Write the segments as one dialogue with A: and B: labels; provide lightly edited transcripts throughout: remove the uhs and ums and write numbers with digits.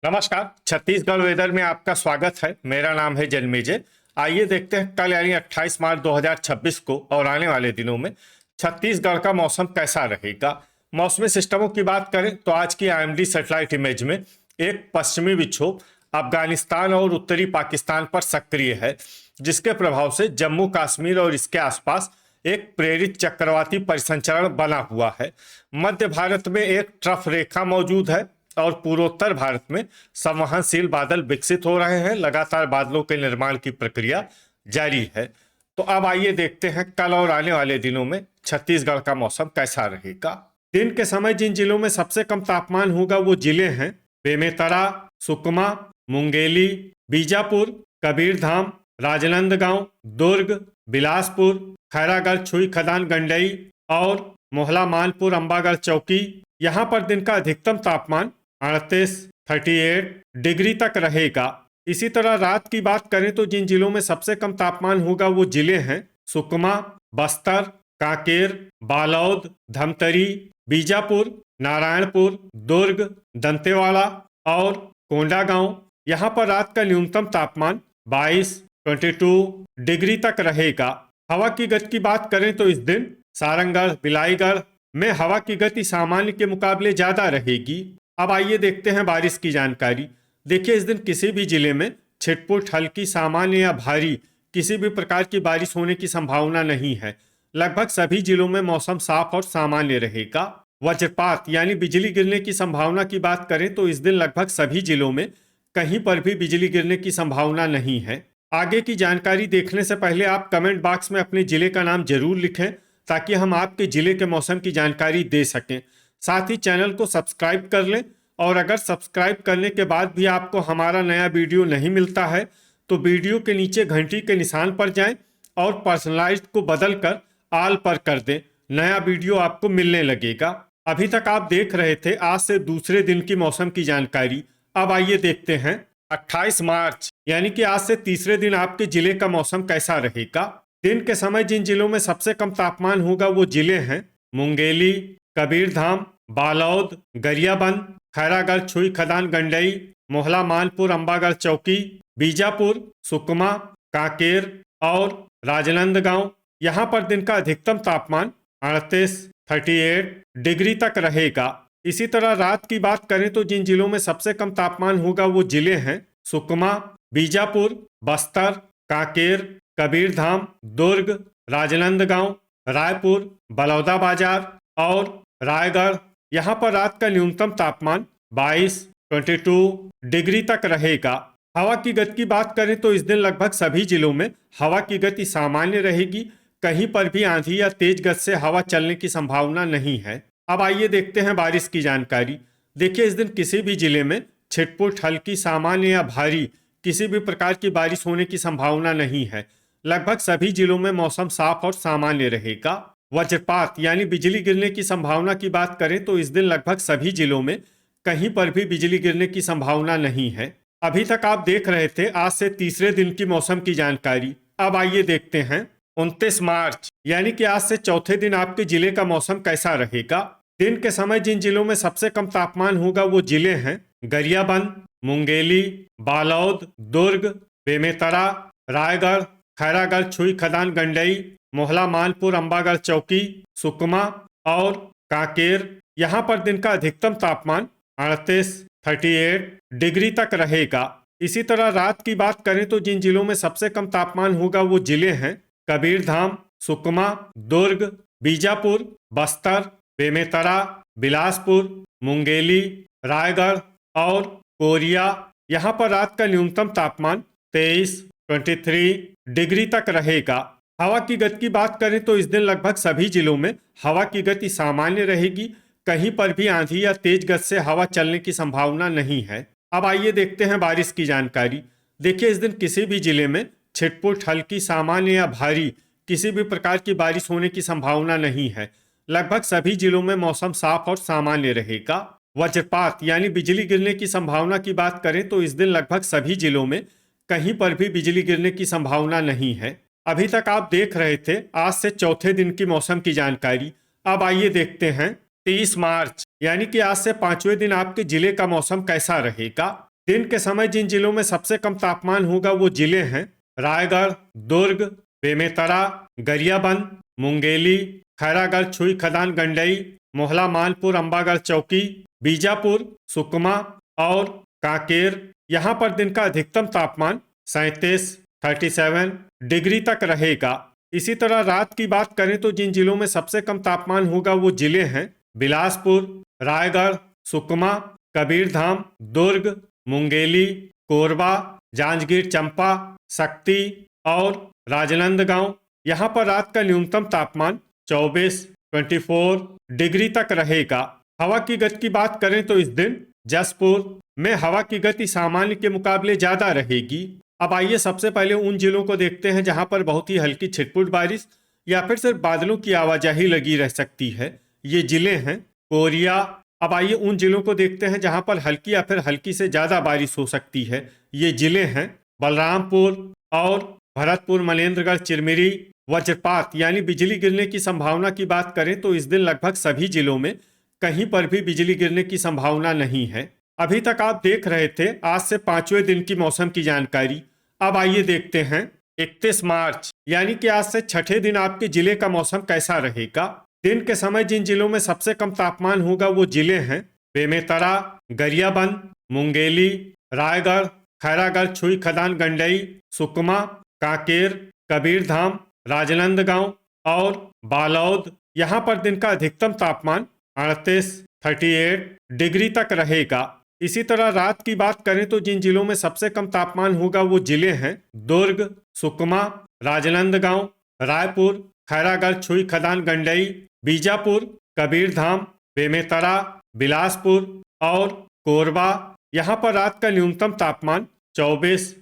A: नमस्कार। छत्तीसगढ़ वेदर में आपका स्वागत है। मेरा नाम है जन्मेजय। आइए देखते हैं कल यानी 28 मार्च 2026 को और आने वाले दिनों में छत्तीसगढ़ का मौसम कैसा रहेगा। मौसमी सिस्टमों की बात करें तो आज की आईएमडी सैटेलाइट इमेज में एक पश्चिमी विक्षोभ अफगानिस्तान और उत्तरी पाकिस्तान पर सक्रिय है, जिसके प्रभाव से जम्मू कश्मीर और इसके आसपास एक प्रेरित चक्रवाती परिसंचरण बना हुआ है। मध्य भारत में एक ट्रफ रेखा मौजूद है और पूर्वोत्तर भारत में संवहनशील बादल विकसित हो रहे हैं। लगातार बादलों के निर्माण की प्रक्रिया जारी है। तो अब आइए देखते हैं कल और आने वाले दिनों में छत्तीसगढ़ का मौसम कैसा रहेगा। दिन के समय जिन जिलों में सबसे कम तापमान होगा वो जिले हैं बेमेतरा, सुकमा, मुंगेली, बीजापुर, कबीरधाम, राजनांदगांव, दुर्ग, बिलासपुर, खैरागढ़, छुई खदान, गंडई और मोहला, मानपुर, अंबागढ़, चौकी। यहाँ पर दिन का अधिकतम तापमान 38 डिग्री तक रहेगा। इसी तरह रात की बात करें तो जिन जिलों में सबसे कम तापमान होगा वो जिले हैं सुकमा, बस्तर, कांकेर, बालोद, धमतरी, बीजापुर, नारायणपुर, दुर्ग, दंतेवाड़ा और कोंडागांव। यहाँ पर रात का न्यूनतम तापमान 22 डिग्री तक रहेगा। हवा की गति की बात करें तो इस दिन सारंगढ़, बिलाईगढ़ में हवा की गति सामान्य के मुकाबले ज्यादा रहेगी। अब आइए देखते हैं बारिश की जानकारी। देखिए, इस दिन किसी भी जिले में छिटपुट, हल्की, सामान्य या भारी किसी भी प्रकार की बारिश होने की संभावना नहीं है। लगभग सभी जिलों में मौसम साफ और सामान्य रहेगा। वज्रपात यानी बिजली गिरने की संभावना की बात करें तो इस दिन लगभग सभी जिलों में कहीं पर भी बिजली गिरने की संभावना नहीं है। आगे की जानकारी देखने से पहले आप कमेंट बॉक्स में अपने जिले का नाम जरूर लिखें ताकि हम आपके जिले के मौसम की जानकारी दे सकें। साथ ही चैनल को सब्सक्राइब कर लें और अगर सब्सक्राइब करने के बाद भी आपको हमारा नया वीडियो नहीं मिलता है तो वीडियो के नीचे घंटी के निशान पर जाएं और पर्सनलाइज्ड को बदलकर ऑल पर कर दें। नया वीडियो आपको मिलने लगेगा। अभी तक आप देख रहे थे आज से दूसरे दिन की मौसम की जानकारी। अब आइए देखते हैं 28 मार्च यानी कि आज से तीसरे दिन आपके जिले का मौसम कैसा रहेगा। दिन के समय जिन जिलों में सबसे कम तापमान होगा वो जिले हैं मुंगेली, कबीरधाम, बालोद, गरियाबंद, खैरागढ़, छुई खदान, गंडई, मोहला, मानपुर, अंबागढ़, चौकी, बीजापुर, सुकमा, कांकेर और राजनांदगांव। यहाँ पर दिन का अधिकतम तापमान 38 डिग्री तक रहेगा। इसी तरह रात की बात करें तो जिन जिलों में सबसे कम तापमान होगा वो जिले हैं सुकमा, बीजापुर, बस्तर, कांकेर, कबीरधाम, दुर्ग, राजनांदगांव, रायपुर, बलौदाबाजार और रायगढ़। यहाँ पर रात का न्यूनतम तापमान 22 डिग्री तक रहेगा। हवा की गति की बात करें तो इस दिन लगभग सभी जिलों में हवा की गति सामान्य रहेगी। कहीं पर भी आंधी या तेज गति से हवा चलने की संभावना नहीं है। अब आइए देखते हैं बारिश की जानकारी। देखिए, इस दिन किसी भी जिले में छिटपुट, हल्की, सामान्य या भारी किसी भी प्रकार की बारिश होने की संभावना नहीं है। लगभग सभी जिलों में मौसम साफ और सामान्य रहेगा। वज्रपात यानी बिजली गिरने की संभावना की बात करें तो इस दिन लगभग सभी जिलों में कहीं पर भी बिजली गिरने की संभावना नहीं है। अभी तक आप देख रहे थे आज से तीसरे दिन की मौसम की जानकारी। अब आइए देखते हैं 29 मार्च यानी कि आज से चौथे दिन आपके जिले का मौसम कैसा रहेगा। दिन के समय जिन जिलों में सबसे कम तापमान होगा वो जिले हैं गरियाबंद, मुंगेली, बालोद, दुर्ग, बेमेतरा, रायगढ़, खैरागढ़, छुई खदान, गंडई, मोहला, मानपुर, अंबागढ़, चौकी, सुकमा और कांकेर। यहाँ पर दिन का अधिकतम तापमान 38 डिग्री तक रहेगा। इसी तरह रात की बात करें तो जिन जिलों में सबसे कम तापमान होगा वो जिले हैं कबीरधाम, सुकमा, दुर्ग, बीजापुर, बस्तर, बेमेतरा, बिलासपुर, मुंगेली, रायगढ़ और कोरिया। यहाँ पर रात का न्यूनतम तापमान 23 डिग्री तक रहेगा। हवा की गति की बात करें तो इस दिन लगभग सभी जिलों में हवा की गति सामान्य रहेगी। कहीं पर भी आंधी या तेज गति से हवा चलने की संभावना नहीं है। अब आइए देखते हैं बारिश की जानकारी। देखिए, इस दिन किसी भी जिले में छिटपुट, हल्की, सामान्य या भारी किसी भी प्रकार की बारिश होने की संभावना नहीं है। लगभग सभी जिलों में मौसम साफ और सामान्य रहेगा। वज्रपात यानी बिजली गिरने की संभावना की बात करें तो इस दिन लगभग सभी जिलों में कहीं पर भी बिजली गिरने की संभावना नहीं है। अभी तक आप देख रहे थे आज से चौथे दिन की मौसम की जानकारी। अब आइए देखते हैं 30 मार्च यानी कि आज से पांचवें दिन आपके जिले का मौसम कैसा रहेगा। दिन के समय जिन जिलों में सबसे कम तापमान होगा वो जिले हैं रायगढ़, दुर्ग, बेमेतरा, गरियाबंद, मुंगेली, खैरागढ़, छुई खदान, गंडई, मोहला, मानपुर, अंबागढ़ चौकी, बीजापुर, सुकमा और कांकेर। यहाँ पर दिन का अधिकतम तापमान 37 डिग्री तक रहेगा। इसी तरह रात की बात करें तो जिन जिलों में सबसे कम तापमान होगा वो जिले हैं बिलासपुर, रायगढ़, सुकमा, कबीरधाम, दुर्ग, मुंगेली, कोरबा, जांजगीर चांपा, शक्ति और राजनांदगांव। यहाँ पर रात का न्यूनतम तापमान 24 डिग्री तक रहेगा। हवा की गति की बात करें तो इस दिन जसपुर में हवा की गति सामान्य के मुकाबले ज्यादा रहेगी। अब आइए सबसे पहले उन जिलों को देखते हैं जहां पर बहुत ही हल्की छिटपुट बारिश या फिर सिर्फ बादलों की आवाजाही लगी रह सकती है। ये जिले हैं कोरिया। अब आइए उन जिलों को देखते हैं जहां पर हल्की या फिर हल्की से ज्यादा बारिश हो सकती है। ये जिले हैं बलरामपुर और भरतपुर, मनेन्द्रगढ़, चिरमिरी। वज्रपात यानी बिजली गिरने की संभावना की बात करें तो इस दिन लगभग सभी जिलों में कहीं पर भी बिजली गिरने की संभावना नहीं है। अभी तक आप देख रहे थे आज से 5वें दिन की मौसम की जानकारी। अब आइए देखते हैं 31 मार्च यानी कि आज से छठे दिन आपके जिले का मौसम कैसा रहेगा। दिन के समय जिन जिलों में सबसे कम तापमान होगा वो जिले हैं बेमेतरा, गरियाबंद, मुंगेली, रायगढ़, खैरागढ़, छुई खदान, गंडई, सुकमा, कांकेर, कबीरधाम, राजनांदगांव और बालौद। यहाँ पर दिन का अधिकतम तापमान 38 डिग्री तक रहेगा। इसी तरह रात की बात करें तो जिन जिलों में सबसे कम तापमान होगा वो जिले हैं दुर्ग, सुकमा, राजनांदगांव, रायपुर, खैरागढ़, छुई खदान, गंडई, बीजापुर, कबीरधाम, बेमेतरा, बिलासपुर और कोरबा। यहाँ पर रात का न्यूनतम तापमान 24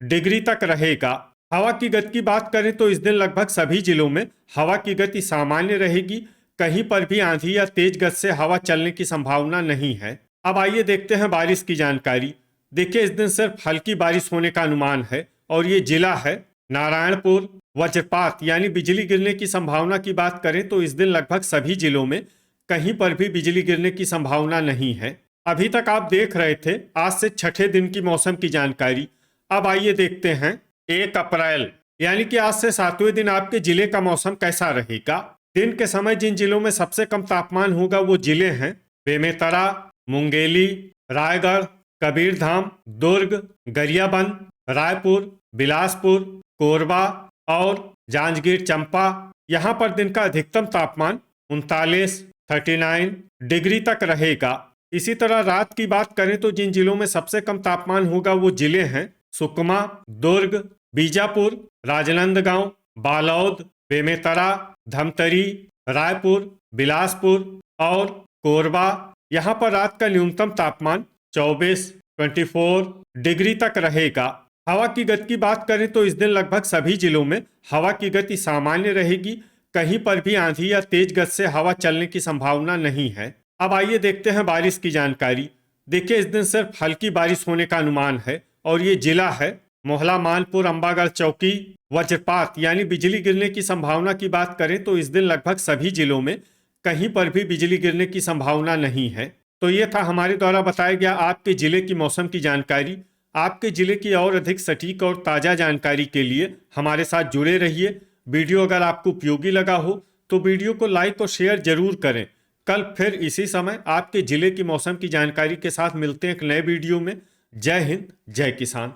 A: डिग्री तक रहेगा। हवा की गति की बात करें तो इस दिन लगभग सभी जिलों में हवा की गति सामान्य रहेगी। कहीं पर भी आंधी या तेज गति से हवा चलने की संभावना नहीं है। अब आइए देखते हैं बारिश की जानकारी। देखिए इस दिन सिर्फ हल्की बारिश होने का अनुमान है और ये जिला है नारायणपुर। वज्रपात यानी बिजली गिरने की संभावना की बात करें तो इस दिन लगभग सभी जिलों में कहीं पर भी बिजली गिरने की संभावना नहीं है। अभी तक आप देख रहे थे आज से छठे दिन की मौसम की जानकारी। अब आइए देखते हैं 1 अप्रैल यानी कि आज से 7वें दिन आपके जिले का मौसम कैसा रहेगा। दिन के समय जिन जिलों में सबसे कम तापमान होगा वो जिले हैं बेमेतरा, मुंगेली, रायगढ़, कबीरधाम, दुर्ग, गरियाबंद, रायपुर, बिलासपुर, कोरबा और जांजगीर चांपा। यहाँ पर दिन का अधिकतम तापमान 39 डिग्री तक रहेगा। इसी तरह रात की बात करें तो जिन जिलों में सबसे कम तापमान होगा वो जिले हैं सुकमा, दुर्ग, बीजापुर, राजनांदगांव, बालौद, बेमेतरा, धमतरी, रायपुर, बिलासपुर और कोरबा। यहाँ पर रात का न्यूनतम तापमान 24 डिग्री तक रहेगा। हवा की गति की बात करें तो इस दिन लगभग सभी जिलों में हवा की गति सामान्य रहेगी। कहीं पर भी आंधी या तेज गति से हवा चलने की संभावना नहीं है। अब आइए देखते हैं बारिश की जानकारी। देखिए इस दिन सिर्फ हल्की बारिश होने का अनुमान है और ये जिला है मोहला, मानपुर, अंबागढ़ चौकी। वज्रपात यानी बिजली गिरने की संभावना की बात करें तो इस दिन लगभग सभी जिलों में कहीं पर भी बिजली गिरने की संभावना नहीं है। तो ये था हमारे द्वारा बताया गया आपके जिले की मौसम की जानकारी। आपके जिले की और अधिक सटीक और ताज़ा जानकारी के लिए हमारे साथ जुड़े रहिए। वीडियो अगर आपको उपयोगी लगा हो तो वीडियो को लाइक और शेयर जरूर करें। कल फिर इसी समय आपके जिले की मौसम की जानकारी के साथ मिलते हैं एक नए वीडियो में। जय हिंद, जय किसान।